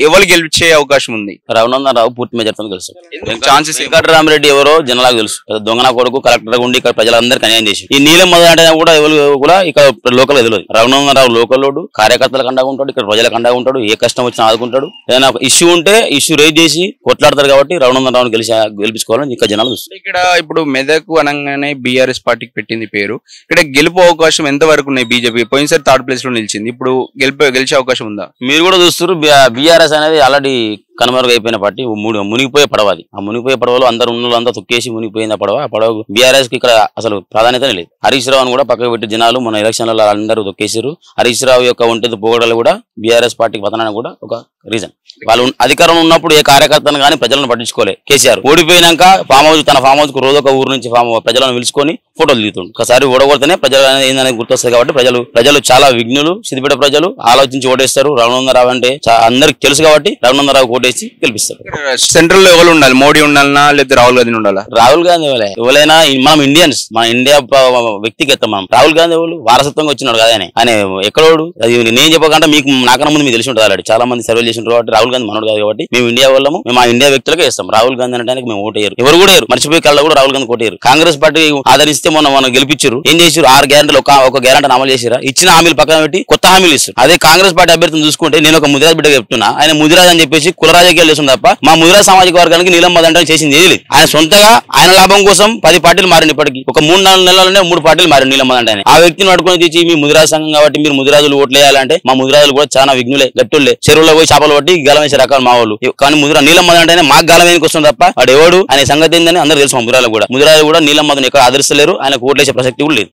ఎవరు గెలిచే అవకాశం ఉంది? రఘునందనరావు పూర్తి మెజార్టీతో గెలుస్తాడు. ఛాన్సెస్ వెంకటరామరెడ్డి ఎవరో జనాలకు తెలుసు, దొంగన కొడుకు కలెక్టర్ ఉండి ఇక్కడ ప్రజలందరికీ అన్యాయం చేసి ఈ నీలం మొదలంటే కూడా ఎవరు కూడా ఇక్కడ లోకల్ ఎదురదు. రఘునందనరావు లోకల్ లోడు, కార్యకర్తలకు అండగా ఉంటాడు, ఇక్కడ ప్రజలకు అండగా ఉంటాడు, ఏ కష్టం వచ్చినా ఆదుకుంటాడు. ఏదైనా ఇష్యూ ఉంటే ఇష్యూ రేజ్ చేసి కొట్లాడతారు కాబట్టి రఘునందనరావుని గెలిపించుకోవాలని ఇంకా జనాలు చూస్తారు. ఇక్కడ ఇప్పుడు మెదక్ అనగానే బీఆర్ఎస్ పార్టీకి పెట్టింది పేరు. ఇక్కడ గెలుపు అవకాశం ఎంత వరకు ఉన్నాయి? బీజేపీ పోయినసారి 3rd ప్లేస్ లో నిలిచింది, ఇప్పుడు గెలిచే అవకాశం ఉందా? మీరు కూడా చూస్తారు, బీఆర్ఎస్ అనేది ఆల్రెడీ కనుమరుగైపోయిన పార్టీ, మునిగిపోయే పడవ అది. ఆ మునిగిపోయే పడవలో అందరు ఉన్నంతా తొక్కేసి మునిగిపోయింది ఆ పడవ. ఆ పడవ బీఆర్ఎస్ కి ఇక్కడ అసలు ప్రాధాన్యత లేదు. హరీష్ రావుని కూడా పక్కకు పెట్టి జనాలు మన ఎలక్షన్లలో అందరూ తొక్కేసారు. హరీష్ రావు యొక్క ఒంటెది పోగడలు కూడా బీఆర్ఎస్ పార్టీకి పతనానికి కూడా ఒక రీజన్. వాళ్ళు అధికారం ఉన్నప్పుడు ఏ కార్యకర్తను కానీ ప్రజలను పట్టించుకోలే. కేసీఆర్ ఓడిపోయినాక తన ఫామ్ హౌస్ కు రోజు ఒక ఊరు నుంచి ప్రజలను పిలుచుకొని ఫోటోలు దిగుతుండు. ఒకసారి ఓడగొడితేనే ప్రజలు ఏందనేది గుర్తొస్తాయి కాబట్టి ప్రజలు చాలా విఘ్నులు, సిద్దిపేట ప్రజలు ఆలోచించి ఓటేస్తారు. రఘునందనరావు అంటే అందరికి తెలుసు కాబట్టి రఘునందనరావు ఓటేసి గెలిపిస్తారు. సెంట్రల్ లో ఎవరు ఉండాలి? మోడీ ఉండాలనా లేదా రాహుల్ గాంధీ ఉండాలా? రాహుల్ గాంధీ ఎవరైనా మనం ఇండియన్స్, మన ఇండియా వ్యక్తిగతం. మనం రాహుల్ గాంధీ ఎవరు వారసత్వంగా వచ్చినాడు కదా ఆయన ఎక్కడోడు. అది నేను చెప్పకుండా మీకు నాకన్నా ముందు మీకు తెలిసి ఉంటుంది. అలాంటి చాలా మంది సర్వేలు చేసి ఉంటారు కాబట్టి రాహుల్ గాంధీ మనోడు కాదు కాబట్టి మేము ఇండియా వాళ్ళము, మేము ఆ ఇండియా వ్యక్తులకే ఇస్తాం. రాహుల్ గాంధీ అనడానికి మేము ఓటేయరు, ఎవరు కూడా వేయరు. మర్చిపోయి కళ్ళ కూడా రాహుల్ గాంధీ ఓటేయరు. కాంగ్రెస్ పార్టీ ఆదరిస్తే మనం గెలిపించారు. ఏం చేశారు? 6 గ్యారెంటీలు ఒక గ్యారెంటీ అమలు చేసిరా? ఇచ్చిన హామీలు పక్కన పెట్టి కొత్త హామీలు ఇస్తారు. అదే కాంగ్రెస్ పార్టీ అభ్యర్థిని చూసుకుంటే నేను ఒక ముదిరాజ్ బిడ్డ చెప్తున్నా, ఆయన ముదిరాజ్ అని చెప్పేసి కుల రాజకీయాలు చేస్తుంది తప్ప మా ముదిరాజ్ సామాజిక వర్గానికి నీలం మదంటే చేసింది ఏది లేదు. ఆయన సొంతగా ఆయన లాభం కోసం 10 పార్టీలు మారిన ఇప్పటికి ఒక 3-4 నెలలనే 3 పార్టీలు మారి నీలం మదంటే. ఆ వ్యక్తిని పట్టుకొని తెచ్చి మీ ముదిరాజ్ సంఘం కాబట్టి మీరు ముదిరాజులు ఓట్లు వేయాలంటే మా ముదిరాజులు కూడా చాలా విఘ్నులే, గట్టులే, చెరువులో పోయి చేపలు పట్టి గలం వేసే రకాలు మా వాళ్ళు. కానీ నీలం మదం అంటేనే మాకు గలం వేనికి వస్తుంది తప్ప వాడు ఎవడు అనే సంగతి ఏందని అందరూ తెలుసు. ముదిరాజులు కూడా నీలం మదం ఎక్కడ ఆదరిస్తలేరు, ఆయనకు ఓట్లేసే ప్రసక్తి కూడా లేదు.